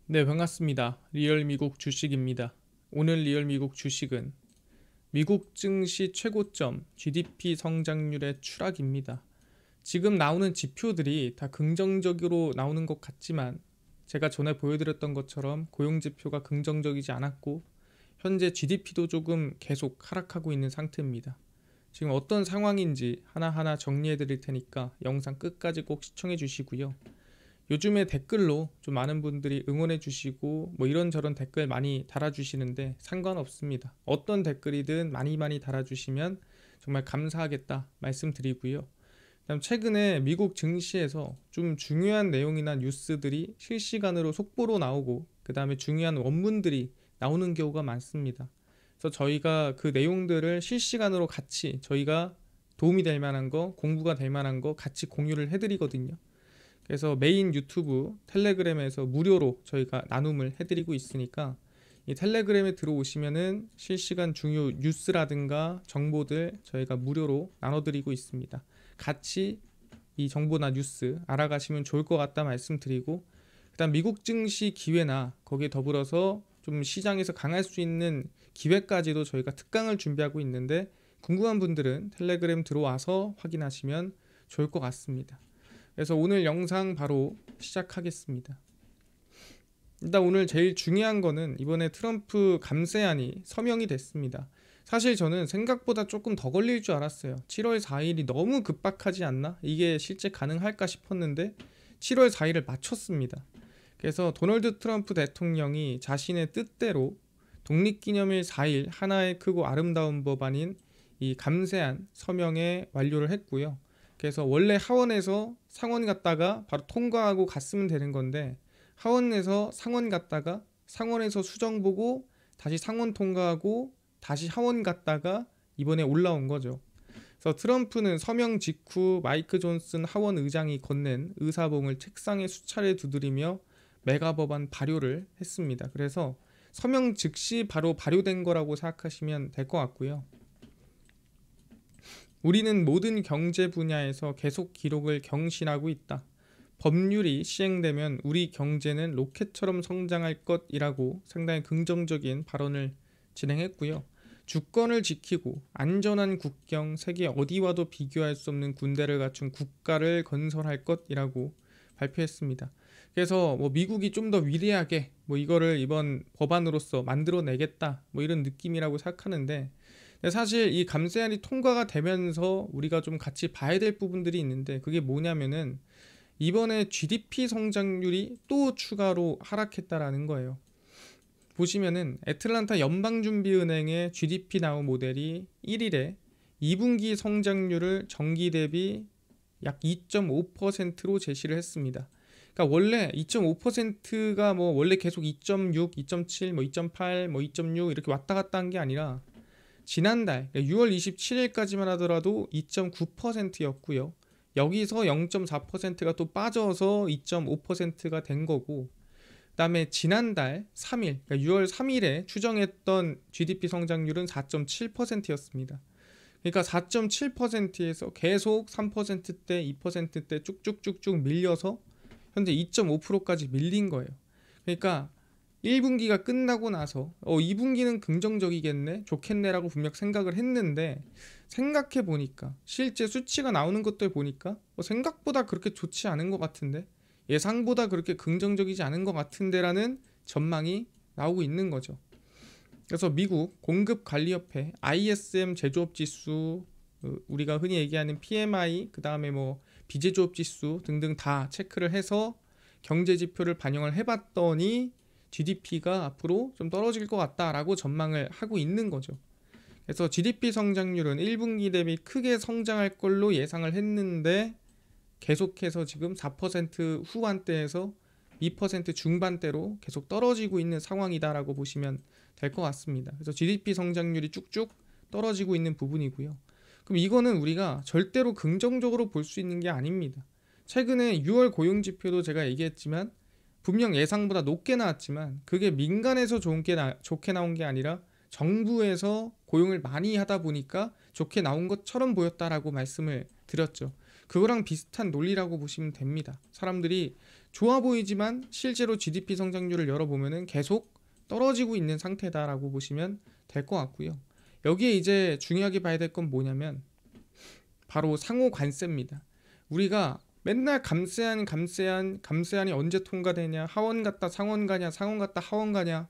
네, 반갑습니다. 리얼 미국 주식입니다. 오늘 리얼 미국 주식은 미국 증시 최고점 GDP 성장률의 추락입니다. 지금 나오는 지표들이 다 긍정적으로 나오는 것 같지만 제가 전에 보여드렸던 것처럼 고용 지표가 긍정적이지 않았고 현재 GDP도 조금 계속 하락하고 있는 상태입니다. 지금 어떤 상황인지 하나하나 정리해 드릴 테니까 영상 끝까지 꼭 시청해 주시고요. 요즘에 댓글로 좀 많은 분들이 응원해 주시고 뭐 이런저런 댓글 많이 달아주시는데 상관없습니다. 어떤 댓글이든 많이 달아주시면 정말 감사하겠다 말씀드리고요. 그다음 최근에 미국 증시에서 좀 중요한 내용이나 뉴스들이 실시간으로 속보로 나오고 그 다음에 중요한 원문들이 나오는 경우가 많습니다. 그래서 저희가 그 내용들을 실시간으로 같이 저희가 도움이 될 만한 거, 공부가 될 만한 거 같이 공유를 해드리거든요. 그래서 메인 유튜브 텔레그램에서 무료로 저희가 나눔을 해드리고 있으니까 이 텔레그램에 들어오시면은 실시간 중요 뉴스라든가 정보들 저희가 무료로 나눠드리고 있습니다. 같이 이 정보나 뉴스 알아가시면 좋을 것 같다 말씀드리고, 그다음 미국 증시 기회나 거기에 더불어서 좀 시장에서 강할 수 있는 기회까지도 저희가 특강을 준비하고 있는데 궁금한 분들은 텔레그램 들어와서 확인하시면 좋을 것 같습니다. 그래서 오늘 영상 바로 시작하겠습니다. 일단 오늘 제일 중요한 거는 이번에 트럼프 감세안이 서명이 됐습니다. 사실 저는 생각보다 조금 더 걸릴 줄 알았어요. 7월 4일이 너무 급박하지 않나? 이게 실제 가능할까 싶었는데 7월 4일을 맞췄습니다. 그래서 도널드 트럼프 대통령이 자신의 뜻대로 독립기념일 4일 하나의 크고 아름다운 법안인 이 감세안 서명에 완료를 했고요. 그래서 원래 하원에서 상원 갔다가 바로 통과하고 갔으면 되는 건데 하원에서 상원 갔다가 상원에서 수정 보고 다시 상원 통과하고 다시 하원 갔다가 이번에 올라온 거죠. 그래서 트럼프는 서명 직후 마이크 존슨 하원 의장이 건넨 의사봉을 책상에 수차례 두드리며 메가 법안 발효를 했습니다. 그래서 서명 즉시 바로 발효된 거라고 생각하시면 될 것 같고요. 우리는 모든 경제 분야에서 계속 기록을 경신하고 있다. 법률이 시행되면 우리 경제는 로켓처럼 성장할 것이라고 상당히 긍정적인 발언을 진행했고요. 주권을 지키고 안전한 국경, 세계 어디와도 비교할 수 없는 군대를 갖춘 국가를 건설할 것이라고 발표했습니다. 그래서 뭐 미국이 좀 더 위대하게 뭐 이거를 이번 법안으로서 만들어내겠다 뭐 이런 느낌이라고 생각하는데, 사실 이 감세안이 통과가 되면서 우리가 좀 같이 봐야 될 부분들이 있는데 그게 뭐냐면은 이번에 GDP 성장률이 또 추가로 하락했다라는 거예요. 보시면은 애틀란타 연방준비은행의 GDP 나우 모델이 1일에 2분기 성장률을 전기 대비 약 2.5%로 제시를 했습니다. 그러니까 원래 2.5%가 뭐 원래 계속 2.6, 2.7, 뭐 2.8, 뭐 2.6 이렇게 왔다 갔다 한 게 아니라 지난달 6월 27일까지만 하더라도 2.9%였고요. 여기서 0.4%가 또 빠져서 2.5%가 된 거고, 그다음에 지난달 3일, 그러니까 6월 3일에 추정했던 GDP 성장률은 4.7%였습니다. 그러니까 4.7%에서 계속 3%대, 2%대 쭉쭉쭉쭉 밀려서 현재 2.5%까지 밀린 거예요. 그러니까 1분기가 끝나고 나서 2분기는 긍정적이겠네, 좋겠네라고 분명 생각을 했는데 생각해 보니까 실제 수치가 나오는 것들 보니까 생각보다 그렇게 좋지 않은 것 같은데, 예상보다 그렇게 긍정적이지 않은 것 같은데라는 전망이 나오고 있는 거죠. 그래서 미국 공급관리협회 ISM 제조업 지수, 우리가 흔히 얘기하는 PMI, 그 다음에 뭐 비제조업 지수 등등 다 체크를 해서 경제 지표를 반영을 해봤더니 GDP가 앞으로 좀 떨어질 것 같다라고 전망을 하고 있는 거죠. 그래서 GDP 성장률은 1분기 대비 크게 성장할 걸로 예상을 했는데 계속해서 지금 4% 후반대에서 2% 중반대로 계속 떨어지고 있는 상황이다라고 보시면 될 것 같습니다. 그래서 GDP 성장률이 쭉쭉 떨어지고 있는 부분이고요. 그럼 이거는 우리가 절대로 긍정적으로 볼 수 있는 게 아닙니다. 최근에 6월 고용 지표도 제가 얘기했지만 분명 예상보다 높게 나왔지만 그게 민간에서 좋게 나온 게 아니라 정부에서 고용을 많이 하다 보니까 좋게 나온 것처럼 보였다라고 말씀을 드렸죠. 그거랑 비슷한 논리라고 보시면 됩니다. 사람들이 좋아 보이지만 실제로 GDP 성장률을 열어보면은 계속 떨어지고 있는 상태다라고 보시면 될 것 같고요. 여기에 이제 중요하게 봐야 될 건 뭐냐면 바로 상호 관세입니다. 우리가 맨날 감세안이 언제 통과되냐, 하원 갔다 상원 가냐, 상원 갔다 하원 가냐,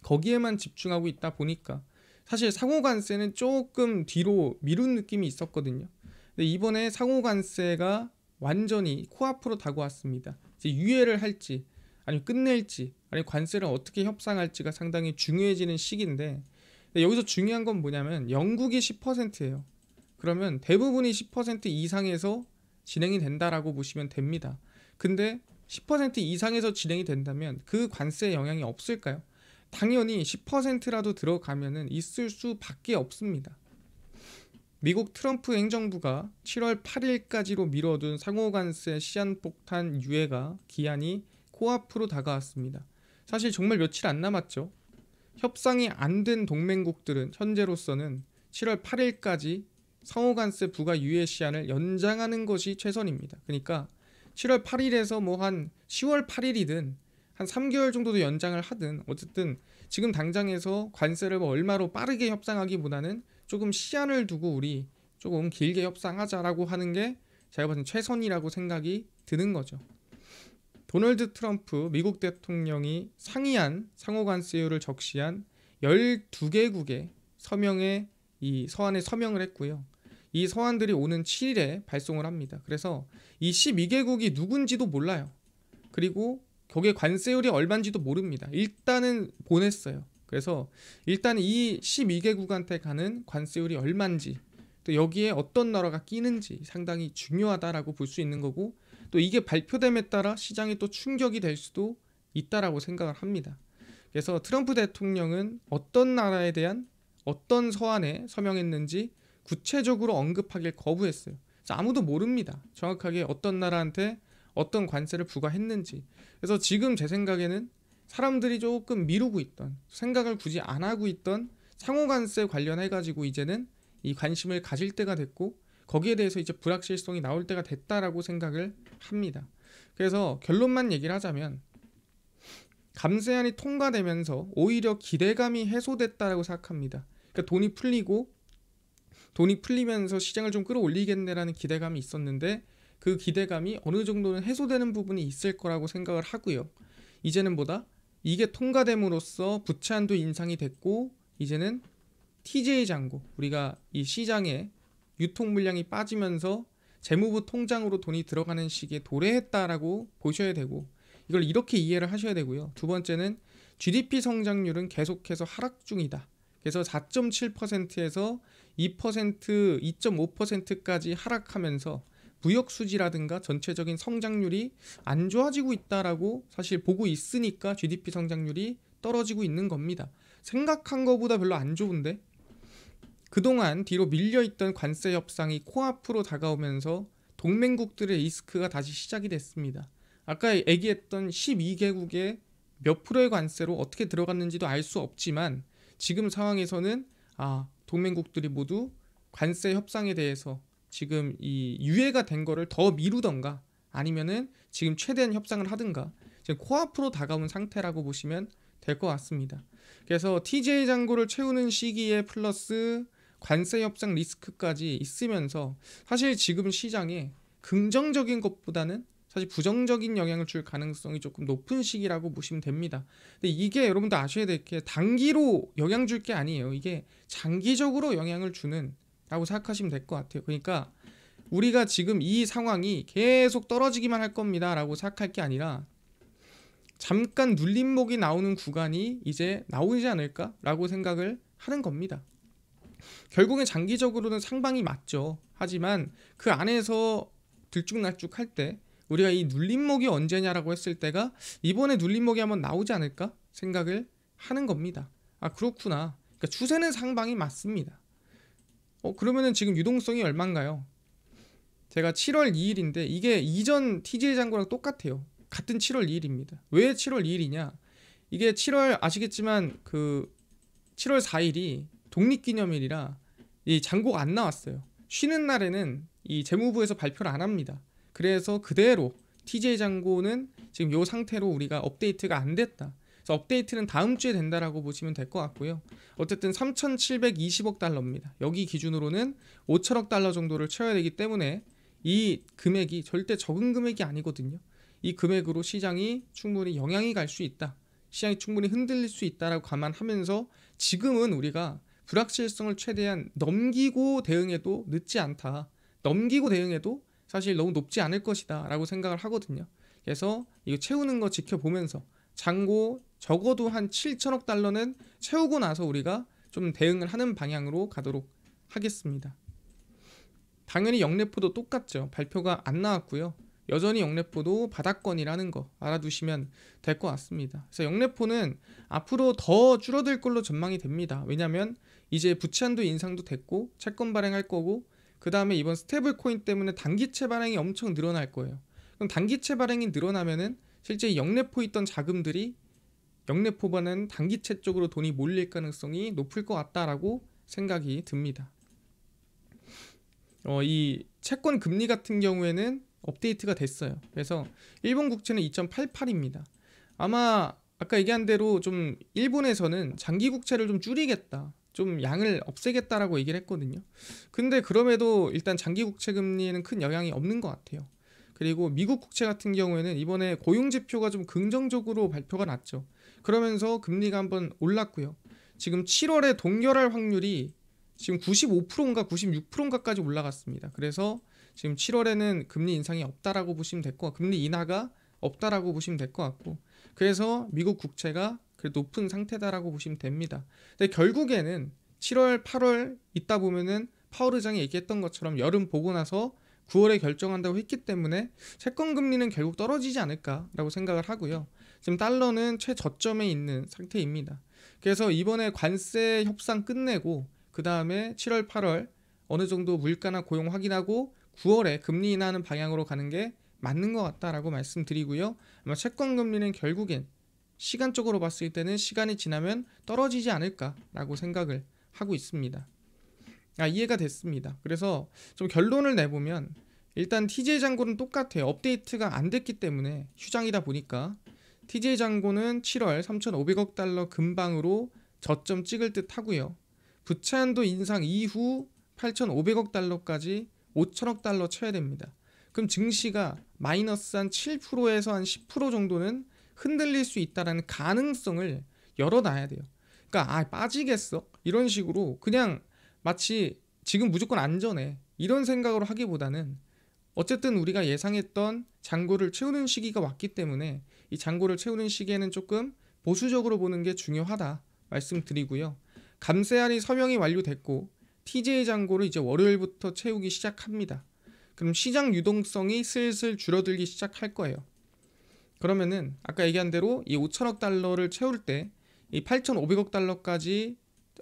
거기에만 집중하고 있다 보니까 사실 상호 관세는 조금 뒤로 미룬 느낌이 있었거든요. 근데 이번에 상호 관세가 완전히 코앞으로 다가왔습니다. 이제 유예를 할지 아니면 끝낼지 아니면 관세를 어떻게 협상할지가 상당히 중요해지는 시기인데, 근데 여기서 중요한 건 뭐냐면 영국이 10%예요. 그러면 대부분이 10% 이상에서 진행이 된다라고 보시면 됩니다. 근데 10% 이상에서 진행이 된다면 그 관세에 영향이 없을까요? 당연히 10%라도 들어가면은 있을 수밖에 없습니다. 미국 트럼프 행정부가 7월 8일까지로 미뤄둔 상호관세 시한폭탄 유예가 기한이 코앞으로 다가왔습니다. 사실 정말 며칠 안 남았죠. 협상이 안 된 동맹국들은 현재로서는 7월 8일까지 상호관세 부과 유예 시한을 연장하는 것이 최선입니다. 그러니까 7월 8일에서 뭐 한 10월 8일이든 한 3개월 정도도 연장을 하든 어쨌든 지금 당장에서 관세를 뭐 얼마로 빠르게 협상하기보다는 조금 시한을 두고 우리 조금 길게 협상하자라고 하는 게 제가 봤을 때 최선이라고 생각이 드는 거죠. 도널드 트럼프 미국 대통령이 상이한 상호관세율을 적시한 12개국의 이 서한에 서명을 했고요. 이 서한들이 오는 7일에 발송을 합니다. 그래서 이 12개국이 누군지도 몰라요. 그리고 거기에 관세율이 얼마인지도 모릅니다. 일단은 보냈어요. 그래서 일단 이 12개국한테 가는 관세율이 얼마인지, 또 여기에 어떤 나라가 끼는지 상당히 중요하다라고 볼 수 있는 거고, 또 이게 발표됨에 따라 시장이 또 충격이 될 수도 있다라고 생각을 합니다. 그래서 트럼프 대통령은 어떤 나라에 대한 어떤 서한에 서명했는지 구체적으로 언급하길 거부했어요. 그래서 아무도 모릅니다. 정확하게 어떤 나라한테 어떤 관세를 부과했는지. 그래서 지금 제 생각에는 사람들이 조금 미루고 있던, 생각을 굳이 안 하고 있던 상호관세 관련해가지고 이제는 이 관심을 가질 때가 됐고, 거기에 대해서 이제 불확실성이 나올 때가 됐다라고 생각을 합니다. 그래서 결론만 얘기를 하자면 감세안이 통과되면서 오히려 기대감이 해소됐다라고 생각합니다. 그러니까 돈이 풀리면서 시장을 좀 끌어올리겠네라는 기대감이 있었는데 그 기대감이 어느 정도는 해소되는 부분이 있을 거라고 생각을 하고요. 이제는 이게 통과됨으로써 부채 한도 인상이 됐고, 이제는 TJ 잔고, 우리가 이 시장에 유통 물량이 빠지면서 재무부 통장으로 돈이 들어가는 시기에 도래했다라고 보셔야 되고, 이걸 이렇게 이해를 하셔야 되고요. 두 번째는 GDP 성장률은 계속해서 하락 중이다. 그래서 4.7%에서 2%, 2.5%까지 하락하면서 무역 수지라든가 전체적인 성장률이 안 좋아지고 있다라고 사실 보고 있으니까 GDP 성장률이 떨어지고 있는 겁니다. 생각한 것보다 별로 안 좋은데, 그동안 뒤로 밀려있던 관세 협상이 코앞으로 다가오면서 동맹국들의 리스크가 다시 시작이 됐습니다. 아까 얘기했던 12개국의 몇 프로의 관세로 어떻게 들어갔는지도 알 수 없지만 지금 상황에서는 동맹국들이 모두 관세 협상에 대해서 지금 이 유예가 된 거를 더 미루던가 아니면은 지금 최대한 협상을 하든가 지금 코앞으로 다가온 상태라고 보시면 될 것 같습니다. 그래서 TJ 잔고를 채우는 시기에 플러스 관세 협상 리스크까지 있으면서 사실 지금 시장에 긍정적인 것보다는 사실 부정적인 영향을 줄 가능성이 조금 높은 시기라고 보시면 됩니다. 근데 이게 여러분도 아셔야 될 게 단기로 영향 줄 게 아니에요. 이게 장기적으로 영향을 주는 라고 생각하시면 될 것 같아요. 그러니까 우리가 지금 이 상황이 계속 떨어지기만 할 겁니다 라고 생각할 게 아니라 잠깐 눌림목이 나오는 구간이 이제 나오지 않을까 라고 생각을 하는 겁니다. 결국엔 장기적으로는 상방이 맞죠. 하지만 그 안에서 들쭉날쭉 할 때 우리가 이 눌림목이 언제냐라고 했을 때가 이번에 눌림목이 한번 나오지 않을까 생각을 하는 겁니다. 그렇구나. 그러니까 추세는 상방이 맞습니다. 그러면은 지금 유동성이 얼마인가요? 제가 7월 2일인데 이게 이전 TJ 잔고랑 똑같아요. 같은 7월 2일입니다. 왜 7월 2일이냐? 이게 7월 아시겠지만 그 7월 4일이 독립기념일이라 이 잔고가 안 나왔어요. 쉬는 날에는 이 재무부에서 발표를 안 합니다. 그래서 그대로 TJ 잔고는 지금 이 상태로 우리가 업데이트가 안 됐다. 그래서 업데이트는 다음 주에 된다라고 보시면 될 것 같고요. 어쨌든 3,720억 달러입니다. 여기 기준으로는 5천억 달러 정도를 채워야 되기 때문에 이 금액이 절대 적은 금액이 아니거든요. 이 금액으로 시장이 충분히 영향이 갈 수 있다. 시장이 충분히 흔들릴 수 있다라고 감안하면서 지금은 우리가 불확실성을 최대한 넘기고 대응해도 늦지 않다. 넘기고 대응해도 사실 너무 높지 않을 것이다 라고 생각을 하거든요. 그래서 이거 채우는 거 지켜보면서 잔고 적어도 한 7천억 달러는 채우고 나서 우리가 좀 대응을 하는 방향으로 가도록 하겠습니다. 당연히 영래포도 똑같죠. 발표가 안 나왔고요. 여전히 영래포도 바닥권이라는 거 알아두시면 될 것 같습니다. 그래서 영래포는 앞으로 더 줄어들 걸로 전망이 됩니다. 왜냐하면 이제 부채한도 인상도 됐고 채권 발행할 거고 그 다음에 이번 스테이블 코인 때문에 단기채 발행이 엄청 늘어날 거예요. 그럼 단기채 발행이 늘어나면은 실제 영래포 있던 자금들이 영래포보다는 단기채 쪽으로 돈이 몰릴 가능성이 높을 것 같다라고 생각이 듭니다. 이 채권 금리 같은 경우에는 업데이트가 됐어요. 그래서 일본 국채는 2.88입니다. 아마 아까 얘기한 대로 좀 일본에서는 장기 국채를 좀 줄이겠다, 좀 양을 없애겠다라고 얘기를 했거든요. 근데 그럼에도 일단 장기 국채 금리에는 큰 영향이 없는 것 같아요. 그리고 미국 국채 같은 경우에는 이번에 고용 지표가 좀 긍정적으로 발표가 났죠. 그러면서 금리가 한번 올랐고요. 지금 7월에 동결할 확률이 지금 95%인가 96%인가까지 올라갔습니다. 그래서 지금 7월에는 금리 인상이 없다라고 보시면 될 것 같고, 금리 인하가 없다라고 보시면 될 것 같고, 그래서 미국 국채가 높은 상태다라고 보시면 됩니다. 근데 결국에는 7월, 8월 있다 보면은 파월 의장이 얘기했던 것처럼 여름 보고 나서 9월에 결정한다고 했기 때문에 채권 금리는 결국 떨어지지 않을까라고 생각을 하고요. 지금 달러는 최저점에 있는 상태입니다. 그래서 이번에 관세 협상 끝내고 그 다음에 7월, 8월 어느 정도 물가나 고용 확인하고 9월에 금리 인하하는 방향으로 가는 게 맞는 것 같다라고 말씀드리고요. 아마 채권 금리는 결국엔 시간적으로 봤을 때는 시간이 지나면 떨어지지 않을까라고 생각을 하고 있습니다. 이해가 됐습니다. 그래서 좀 결론을 내보면 일단 TJ 잔고는 똑같아요. 업데이트가 안 됐기 때문에 휴장이다 보니까 TJ 잔고는 7월 3,500억 달러 근방으로 저점 찍을 듯 하고요. 부채한도 인상 이후 8,500억 달러까지 5천억 달러 쳐야 됩니다. 그럼 증시가 마이너스 한 7%에서 한 10% 정도는 흔들릴 수 있다는 가능성을 열어놔야 돼요. 그러니까 빠지겠어? 이런 식으로 그냥 마치 지금 무조건 안전해 이런 생각으로 하기보다는 어쨌든 우리가 예상했던 잔고를 채우는 시기가 왔기 때문에 이 잔고를 채우는 시기에는 조금 보수적으로 보는 게 중요하다 말씀드리고요. 감세안이 서명이 완료됐고 TJ 잔고를 이제 월요일부터 채우기 시작합니다. 그럼 시장 유동성이 슬슬 줄어들기 시작할 거예요. 그러면은 아까 얘기한 대로 이 5천억 달러를 채울 때 이 8,500억 달러까지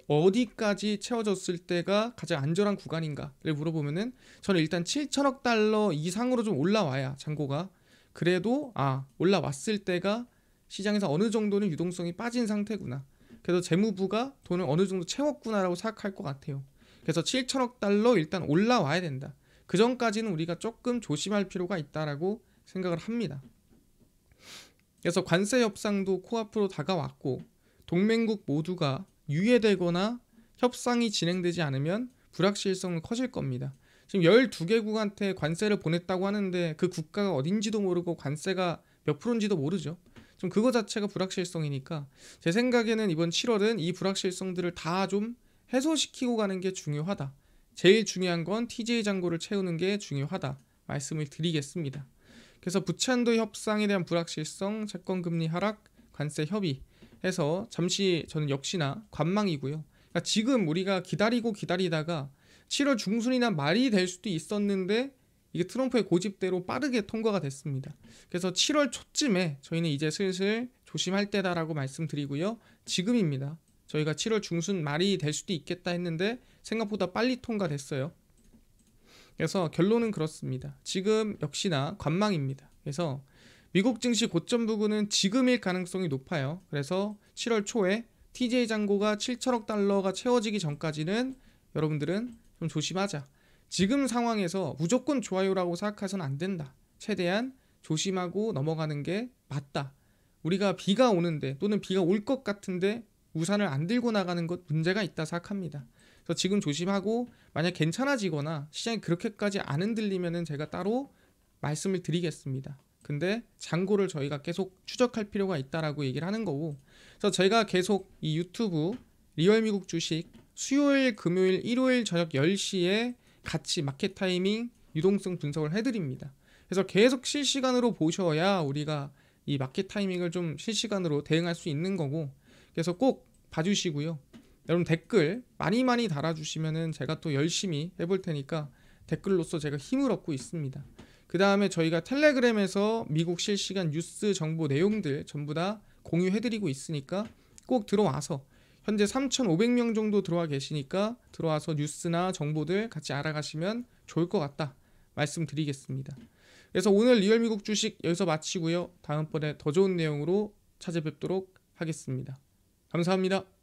어디까지 채워졌을 때가 가장 안전한 구간인가를 물어보면은 저는 일단 7천억 달러 이상으로 좀 올라와야 잔고가 그래도 올라왔을 때가 시장에서 어느 정도는 유동성이 빠진 상태구나. 그래서 재무부가 돈을 어느 정도 채웠구나라고 생각할 것 같아요. 그래서 7천억 달러 일단 올라와야 된다. 그 전까지는 우리가 조금 조심할 필요가 있다라고 생각을 합니다. 그래서 관세 협상도 코앞으로 다가왔고 동맹국 모두가 유예되거나 협상이 진행되지 않으면 불확실성은 커질 겁니다. 지금 12개국한테 관세를 보냈다고 하는데 그 국가가 어딘지도 모르고 관세가 몇 프로인지도 모르죠. 좀 그거 자체가 불확실성이니까 제 생각에는 이번 7월은 이 불확실성들을 다 좀 해소시키고 가는 게 중요하다. 제일 중요한 건 TJ 잔고를 채우는 게 중요하다 말씀을 드리겠습니다. 그래서 부채한도 협상에 대한 불확실성, 채권금리 하락, 관세 협의 해서 잠시 저는 역시나 관망이고요. 그러니까 지금 우리가 기다리다가 7월 중순이나 말이 될 수도 있었는데 이게 트럼프의 고집대로 빠르게 통과가 됐습니다. 그래서 7월 초쯤에 저희는 이제 슬슬 조심할 때다라고 말씀드리고요. 지금입니다. 저희가 7월 중순 말이 될 수도 있겠다 했는데 생각보다 빨리 통과됐어요. 그래서 결론은 그렇습니다. 지금 역시나 관망입니다. 그래서 미국 증시 고점 부근은 지금일 가능성이 높아요. 그래서 7월 초에 TJ 잔고가 7천억 달러가 채워지기 전까지는 여러분들은 좀 조심하자. 지금 상황에서 무조건 좋아요라고 생각해서는 안 된다. 최대한 조심하고 넘어가는 게 맞다. 우리가 비가 오는데 또는 비가 올 것 같은데 우산을 안 들고 나가는 것 문제가 있다 생각합니다. 그래서 지금 조심하고 만약 괜찮아지거나 시장이 그렇게까지 안 흔들리면은 제가 따로 말씀을 드리겠습니다. 근데 잔고를 저희가 계속 추적할 필요가 있다라고 얘기를 하는 거고, 그래서 제가 계속 이 유튜브 리얼 미국 주식 수요일, 금요일, 일요일 저녁 10시에 같이 마켓 타이밍 유동성 분석을 해드립니다. 그래서 계속 실시간으로 보셔야 우리가 이 마켓 타이밍을 좀 실시간으로 대응할 수 있는 거고, 그래서 꼭 봐주시고요. 여러분 댓글 많이 달아주시면은 제가 또 열심히 해볼 테니까 댓글로서 제가 힘을 얻고 있습니다. 그 다음에 저희가 텔레그램에서 미국 실시간 뉴스 정보 내용들 전부 다 공유해드리고 있으니까 꼭 들어와서, 현재 3,500명 정도 들어와 계시니까 들어와서 뉴스나 정보들 같이 알아가시면 좋을 것 같다 말씀드리겠습니다. 그래서 오늘 리얼 미국 주식 여기서 마치고요. 다음번에 더 좋은 내용으로 찾아뵙도록 하겠습니다. 감사합니다.